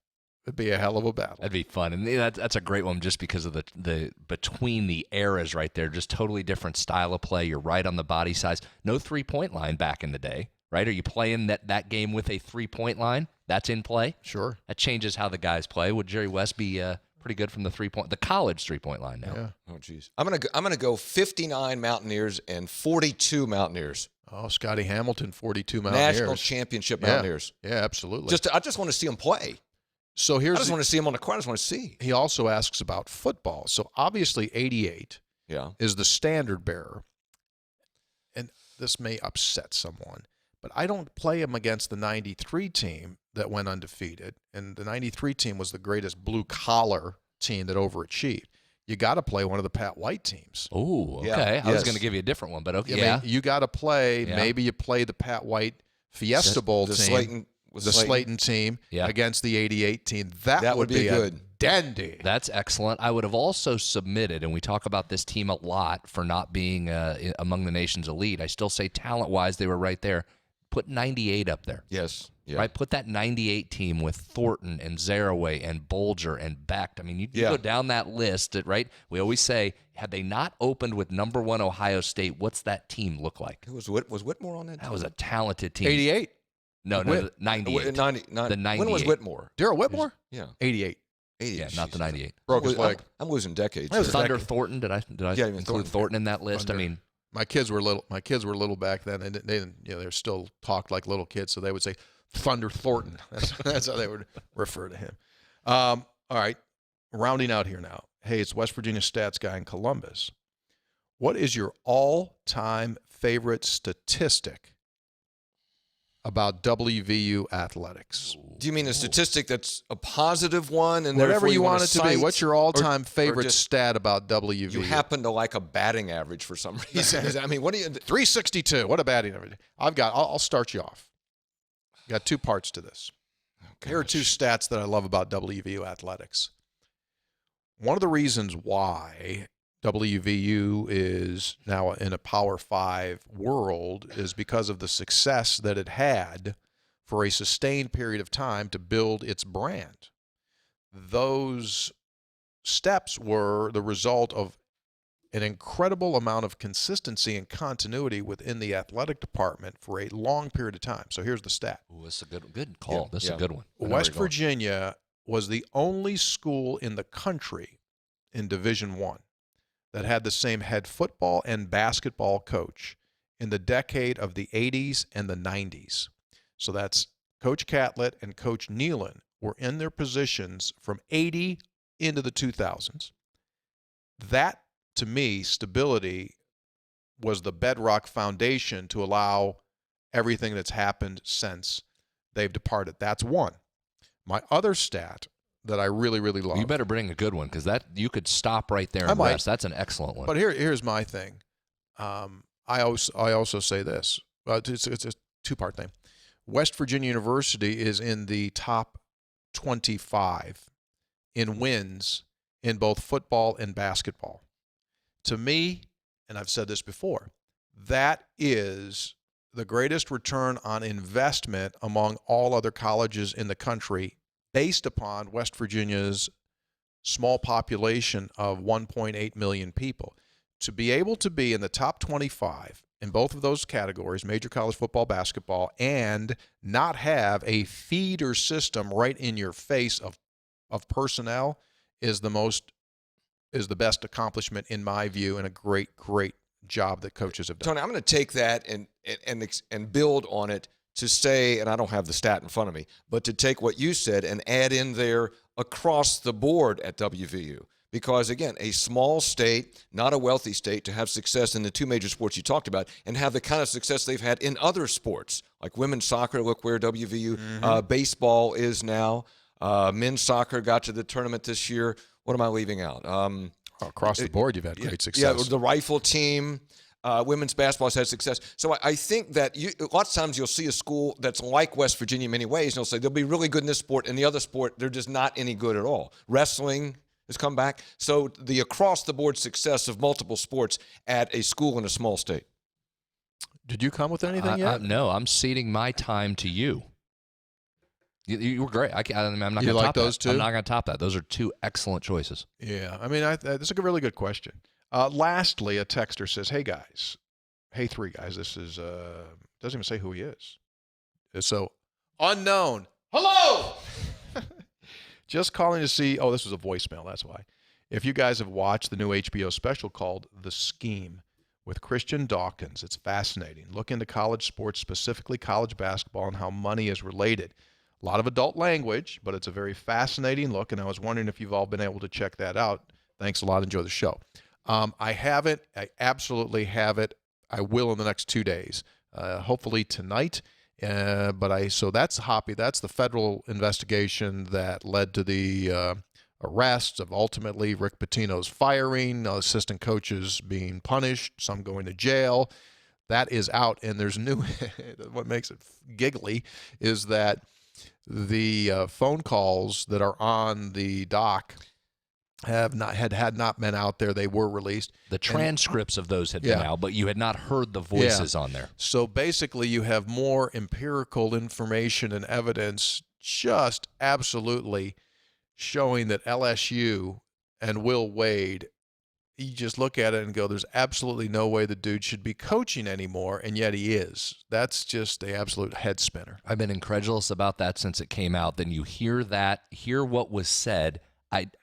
It'd be a hell of a battle. That'd be fun. And that's a great one just because of the between the eras right there. Just totally different style of play. You're right on the body size. No 3-point line back in the day, right? Are you playing that game with a 3-point line? That's in play? Sure. That changes how the guys play. Would Jerry West be pretty good from the college 3-point line now? Yeah. Oh, geez. I'm gonna go 59 Mountaineers and 42 Mountaineers. Oh, Scotty Hamilton, 42 Mountaineers. National championship Mountaineers. Yeah, absolutely. I just want to see them play. So I just want to see them on the court. I just want to see. He also asks about football. So obviously 88 is the standard bearer. And this may upset someone, but I don't play him against the 93 team that went undefeated. And the 93 team was the greatest blue-collar team that overachieved. You got to play one of the Pat White teams. Oh, okay. Yeah. I was going to give you a different one, but okay. I mean, you got to play. Yeah. Maybe you play the Pat White Fiesta Bowl team, the Slayton team against the 88 team. That would be good. Dandy. That's excellent. I would have also submitted, and we talk about this team a lot for not being among the nation's elite. I still say talent-wise they were right there. Put 98 up there. Yes. Yeah. Right? Put that 98 team with Thornton and Zaraway and Bolger and Becht. I mean, you go down that list, right? We always say, had they not opened with number 1 Ohio State, what's that team look like? Was Whitmore on that team? That was a talented team. 88? No, 98. The 98. When was Whitmore? Darryl Whitmore? Yeah. 88. 80. Yeah, not the 98. Broke his leg. I'm losing decades. Thunder Thornton. Did I include Thornton in that list? Thunder. I mean, my kids were little back then, and they didn't, they're still talked like little kids, so they would say Thunder Thornton. That's how they would refer to him. All right, rounding out here now. Hey, it's West Virginia stats guy in Columbus. What is your all-time favorite statistic about WVU athletics? Do you mean a statistic that's a positive one? And whatever you want it to be. cite, What's your all-time favorite stat about WVU? You happen to like a batting average for some reason. I mean, what do you? 362. What a batting average. I'll start you off. Got 2 parts to this. Here are 2 stats that I love about WVU athletics. One of the reasons why WVU is now in a Power 5 world is because of the success that it had for a sustained period of time to build its brand. Those steps were the result of an incredible amount of consistency and continuity within the athletic department for a long period of time. So here's the stat. Ooh, that's a good call. That's a good one. West Virginia was the only school in the country in Division I that had the same head football and basketball coach in the decade of the 80s and the 90s. So that's Coach Catlett and Coach Nealon were in their positions from 80 into the 2000s. That, to me, stability was the bedrock foundation to allow everything that's happened since they've departed. That's one. My other stat that I really, really love. You better bring a good one, because that you could stop right there and rest. That's an excellent one. But here's my thing. I also say this. It's a two-part thing. West Virginia University is in the top 25 in wins in both football and basketball. To me, and I've said this before, that is the greatest return on investment among all other colleges in the country based upon West Virginia's small population of 1.8 million people. To be able to be in the top 25 in both of those categories, major college football, basketball, and not have a feeder system right in your face of personnel is the best accomplishment in my view, and a great job that coaches have done. Tony, I'm going to take that and build on it to say, and I don't have the stat in front of me, but to take what you said and add in there across the board at WVU. Because, again, a small state, not a wealthy state, to have success in the two major sports you talked about and have the kind of success they've had in other sports, like women's soccer, look where WVU baseball is now. Men's soccer got to the tournament this year. What am I leaving out? Across the board, you've had great success. Yeah, the rifle team. Women's basketball has had success. So I think that lots of times you'll see a school that's like West Virginia in many ways, and they'll say they'll be really good in this sport, and the other sport, they're just not any good at all. Wrestling has come back. So the across-the-board success of multiple sports at a school in a small state. Did you come with anything yet? No, I'm ceding my time to you. You were great. I'm not going to top those that. two? I'm not going to top that. Those are two excellent choices. Yeah, I mean, this is a really good question. Lastly, a texter says, "Hey guys, hey three guys. This is doesn't even say who he is. So unknown. Hello. Just calling to see. Oh, this was a voicemail. That's why. If you guys have watched the new HBO special called The Scheme with Christian Dawkins, it's fascinating. Look into college sports, specifically college basketball, and how money is related. A lot of adult language, but it's a very fascinating look, and I was wondering if you've all been able to check that out. Thanks a lot. Enjoy the show. I haven't. I absolutely have it. I will in the next 2 days, hopefully tonight. So that's Hoppy. That's the federal investigation that led to the arrests of ultimately Rick Pitino's firing, assistant coaches being punished, some going to jail. That is out, and there's new. What makes it giggly is that the phone calls that are on the doc had not been out there. They were released. The transcripts of those had been out, but you had not heard the voices on there. So basically, you have more empirical information and evidence just absolutely showing that LSU and Will Wade, you just look at it and go, there's absolutely no way the dude should be coaching anymore, and yet he is. That's just the absolute head spinner. I've been incredulous about that since it came out. Then you hear what was said.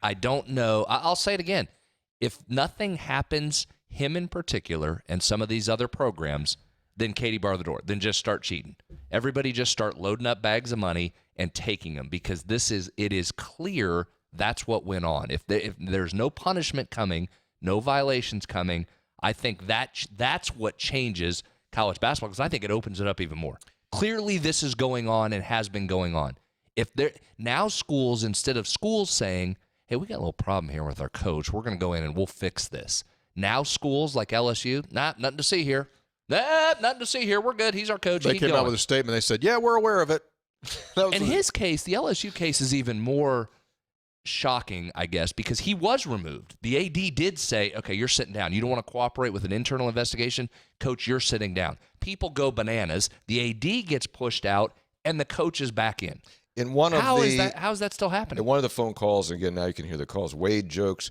I don't know. I'll say it again. If nothing happens, him in particular, and some of these other programs, then Katie bar the door. Then just start cheating. Everybody just start loading up bags of money and taking them, because it is clear that's what went on. If there's no punishment coming, no violations coming, I think that's what changes college basketball, because I think it opens it up even more. Clearly this is going on and has been going on. Now schools, instead of schools saying, hey, we got a little problem here with our coach, we're going to go in and we'll fix this. Now schools like LSU, nothing to see here. Nothing to see here. We're good. He's our coach. They came out with a statement. They said, yeah, we're aware of it. In his case, the LSU case is even more shocking, I guess, because he was removed. The AD did say, okay, you're sitting down. You don't want to cooperate with an internal investigation? Coach, you're sitting down. People go bananas. The AD gets pushed out, and the coach is back in. How is that still happening? In one of the phone calls, again, now you can hear the calls, Wade jokes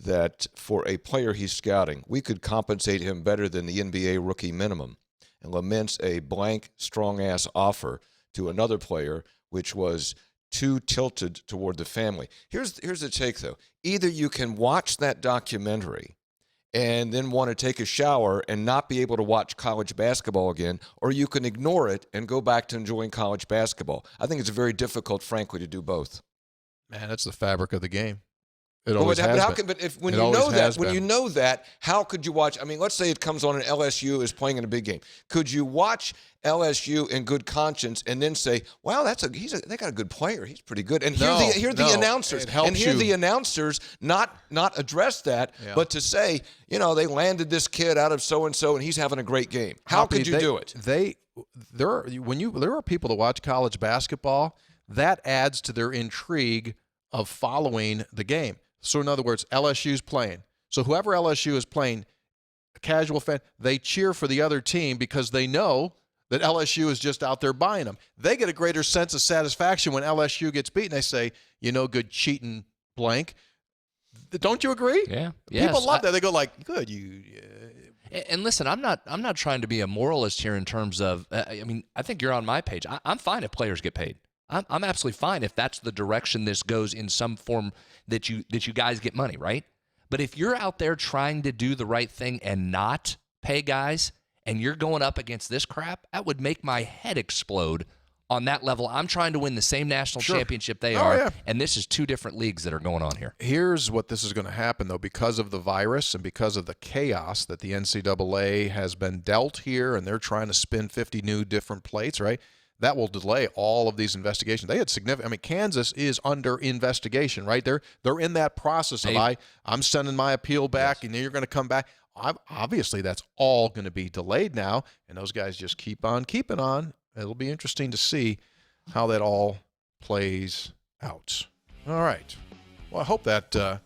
that for a player he's scouting, we could compensate him better than the NBA rookie minimum, and laments a blank, strong-ass offer to another player, which was too tilted toward the family. Here's the take, though. Either you can watch that documentary and then want to take a shower and not be able to watch college basketball again, or you can ignore it and go back to enjoying college basketball. I think it's very difficult, frankly, to do both. Man, that's the fabric of the game. When you know that, how could you watch? I mean, let's say it comes on and LSU is playing in a big game. Could you watch LSU in good conscience and then say, "Wow, they got a good player. He's pretty good." And hear the announcers the announcers not address that, but to say, they landed this kid out of so and so and he's having a great game. How could you do it? There are people that watch college basketball that adds to their intrigue of following the game. So in other words, LSU's playing. So whoever LSU is playing, a casual fan, they cheer for the other team because they know that LSU is just out there buying them. They get a greater sense of satisfaction when LSU gets beaten. They say, good cheating blank. Don't you agree? Yeah. People love that. They go like, good, you. And listen, I'm not trying to be a moralist here in terms of. I think you're on my page. I'm fine if players get paid. I'm absolutely fine if that's the direction this goes in some form that you guys get money, right? But if you're out there trying to do the right thing and not pay guys, and you're going up against this crap, that would make my head explode on that level. I'm trying to win the same national championship they are, and this is two different leagues that are going on here. Here's what this is going to happen, though, because of the virus and because of the chaos that the NCAA has been dealt here, and they're trying to spin 50 new different plates, right? That will delay all of these investigations. They had significant. Kansas is under investigation, right? They're in that process of I'm sending my appeal back, and then you're going to come back. Obviously, that's all going to be delayed now, and those guys just keep on keeping on. It'll be interesting to see how that all plays out. All right. Well, I hope that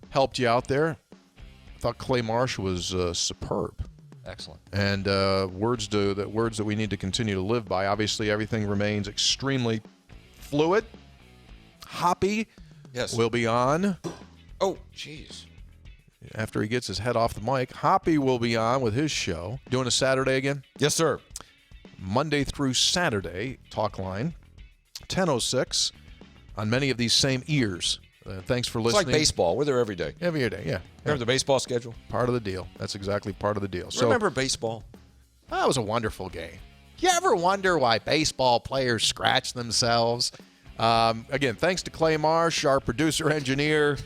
helped you out there. I thought Clay Marsh was superb. Excellent. And words that we need to continue to live by. Obviously, everything remains extremely fluid. Hoppy will be on. Oh, jeez. After he gets his head off the mic, Hoppy will be on with his show. Doing a Saturday again? Yes, sir. Monday through Saturday, talk line, 10:06 on many of these same ears. Thanks for listening. It's like baseball. We're there every day. Every day, yeah. Remember the baseball schedule? Part of the deal. That's exactly part of the deal. So, remember baseball? That was a wonderful game. You ever wonder why baseball players scratch themselves? Again, thanks to Clay Marsh, our producer engineer,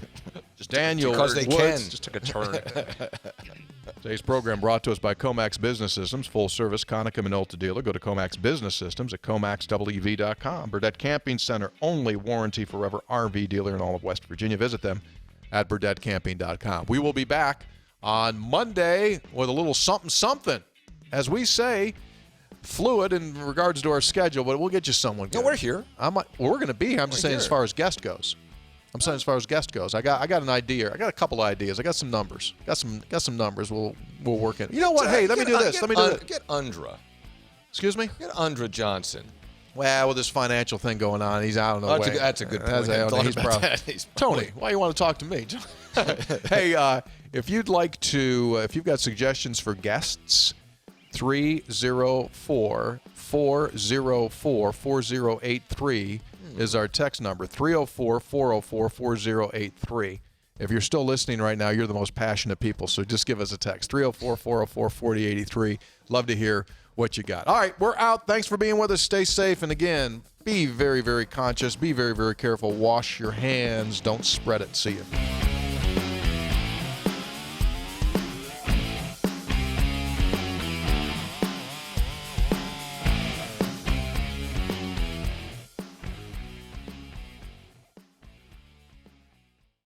Daniel because they Woods. can. Just took a turn. Today's program brought to us by Comax Business Systems, full-service Konica Minolta dealer. Go to Comax Business Systems at comaxwev.com. Burdette Camping Center, only warranty forever RV dealer in all of West Virginia. Visit them at burdettecamping.com. We will be back on Monday with a little something. As we say, fluid in regards to our schedule, but we'll get you someone good. No, we're here. We're going to be here. I'm just saying as far as guest goes. I got an idea. I got a couple of ideas. I got some numbers. Got some numbers. We'll work it. You know what? Hey, let me do this. Get Undra. Excuse me? Get Undra Johnson. Well, with this financial thing going on, he's out on the way. That's a good point. He's probably Tony. Why you want to talk to me? Hey, if you'd got suggestions for guests, 304-404-4083 is our text number, 304-404-4083. If you're still listening right now, you're the most passionate people, so just give us a text, 304-404-4083. Love to hear what you got. All right, we're out. Thanks for being with us. Stay safe, and again, be very, very conscious. Be very, very careful. Wash your hands. Don't spread it. See you.